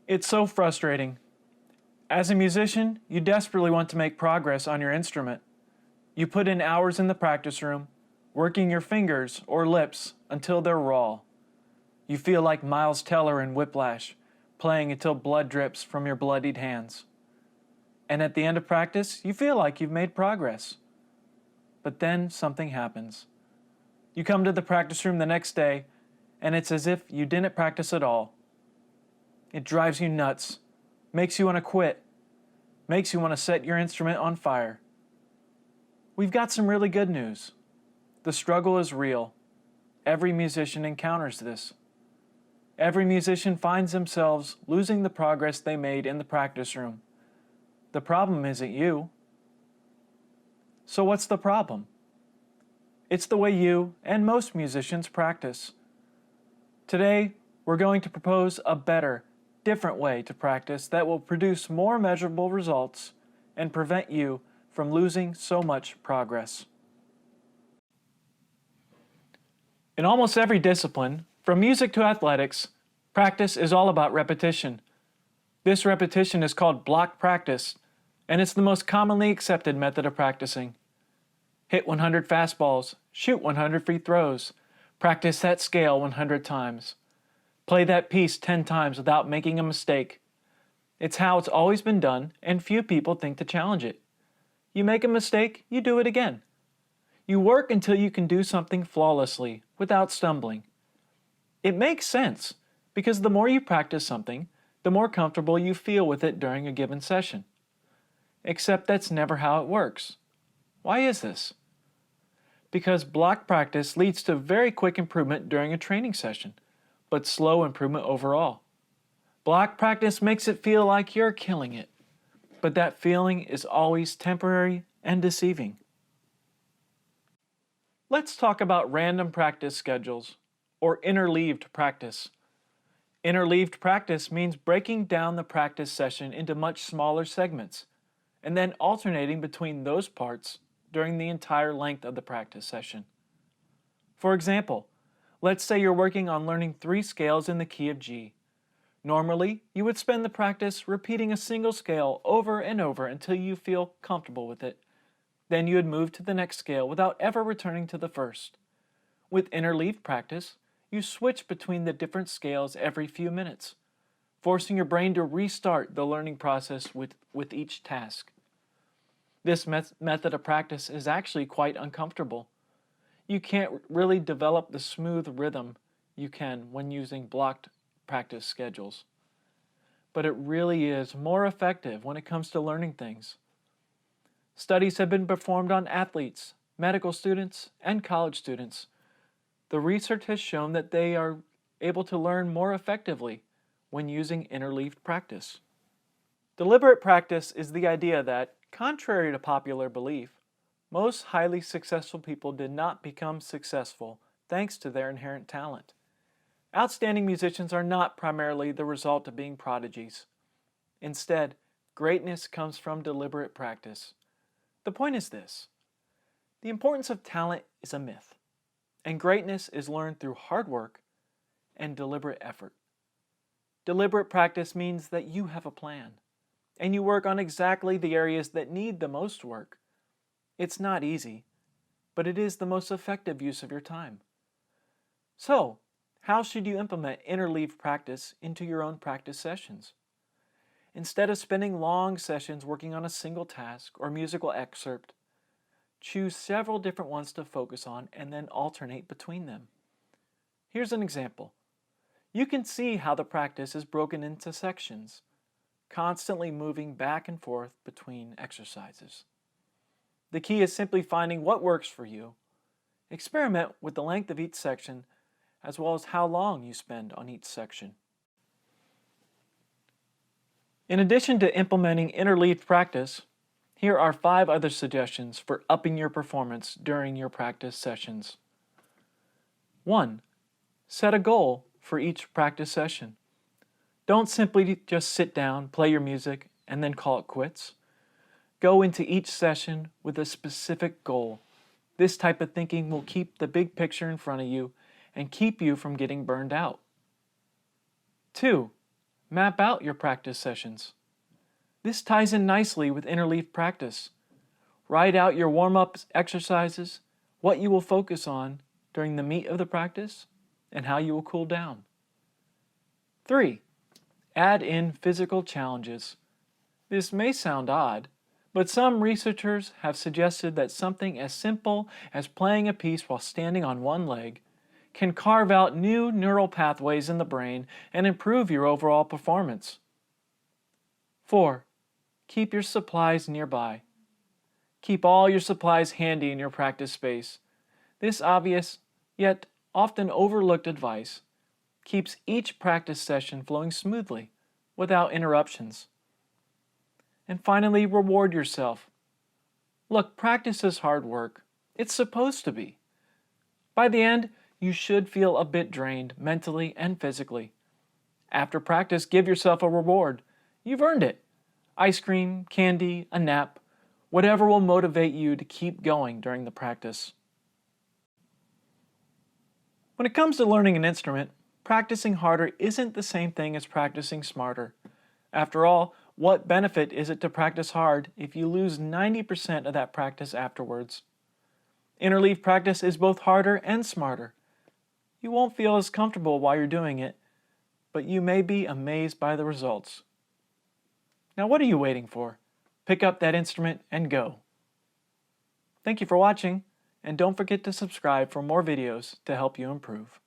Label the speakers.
Speaker 1: It's so frustrating. As a musician, you desperately want to make progress on your instrument. You put in hours in the practice room, working your fingers or lips until they're raw. You feel like Miles Teller in Whiplash, playing until blood drips from your bloodied hands. And at the end of practice, you feel like you've made progress. But then something happens. You come to the practice room the next day, and it's as if you didn't practice at all. It drives you nuts, makes you want to quit, makes you want to set your instrument on fire. We've got some really good news. The struggle is real. Every musician encounters this. Every musician finds themselves losing the progress they made in the practice room. The problem isn't you. So what's the problem? It's the way you and most musicians practice. Today, we're going to propose a better, different way to practice that will produce more measurable results and prevent you from losing so much progress. In almost every discipline, from music to athletics, practice is all about repetition. This repetition is called block practice, and it's the most commonly accepted method of practicing. Hit 100 fastballs, shoot 100 free throws, practice that scale 100 times. Play that piece 10 times without making a mistake. It's how it's always been done, and few people think to challenge it. You make a mistake, you do it again. You work until you can do something flawlessly, without stumbling. It makes sense, because the more you practice something, the more comfortable you feel with it during a given session. Except that's never how it works. Why is this? Because block practice leads to very quick improvement during a training session, but slow improvement overall. Block practice makes it feel like you're killing it, but that feeling is always temporary and deceiving. Let's talk about random practice schedules, or interleaved practice. Interleaved practice means breaking down the practice session into much smaller segments, and then alternating between those parts during the entire length of the practice session. For example, let's say you're working on learning 3 scales in the key of G. Normally, you would spend the practice repeating a single scale over and over until you feel comfortable with it. Then you would move to the next scale without ever returning to the first. With interleaved practice, you switch between the different scales every few minutes, forcing your brain to restart the learning process with each task. This method of practice is actually quite uncomfortable. You can't really develop the smooth rhythm you can when using blocked practice schedules. But it really is more effective when it comes to learning things. Studies have been performed on athletes, medical students, and college students. The research has shown that they are able to learn more effectively when using interleaved practice. Deliberate practice is the idea that, contrary to popular belief, most highly successful people did not become successful thanks to their inherent talent. Outstanding musicians are not primarily the result of being prodigies. Instead, greatness comes from deliberate practice. The point is this: the importance of talent is a myth, and greatness is learned through hard work and deliberate effort. Deliberate practice means that you have a plan, and you work on exactly the areas that need the most work. It's not easy, but it is the most effective use of your time. So, how should you implement interleaved practice into your own practice sessions? Instead of spending long sessions working on a single task or musical excerpt, choose several different ones to focus on and then alternate between them. Here's an example. You can see how the practice is broken into sections, constantly moving back and forth between exercises. The key is simply finding what works for you. Experiment with the length of each section as well as how long you spend on each section. In addition to implementing interleaved practice, here are 5 other suggestions for upping your performance during your practice sessions. 1. Set a goal for each practice session. Don't simply just sit down, play your music, and then call it quits. Go into each session with a specific goal. This type of thinking will keep the big picture in front of you and keep you from getting burned out. 2. Map out your practice sessions. This ties in nicely with interleaved practice. Write out your warm-up exercises, what you will focus on during the meat of the practice, and how you will cool down. 3. Add in physical challenges. This may sound odd, but some researchers have suggested that something as simple as playing a piece while standing on one leg can carve out new neural pathways in the brain and improve your overall performance. 4. Keep your supplies nearby. Keep all your supplies handy in your practice space. This obvious, yet often overlooked advice keeps each practice session flowing smoothly, without interruptions. And finally, reward yourself. Look, practice is hard work. It's supposed to be. By the end, you should feel a bit drained mentally and physically. After practice, give yourself a reward. You've earned it. Ice cream, candy, a nap, whatever will motivate you to keep going during the practice. When it comes to learning an instrument, practicing harder isn't the same thing as practicing smarter. After all, what benefit is it to practice hard if you lose 90% of that practice afterwards? Interleaved practice is both harder and smarter. You won't feel as comfortable while you're doing it, but you may be amazed by the results. Now what are you waiting for? Pick up that instrument and go. Thank you for watching, and don't forget to subscribe for more videos to help you improve.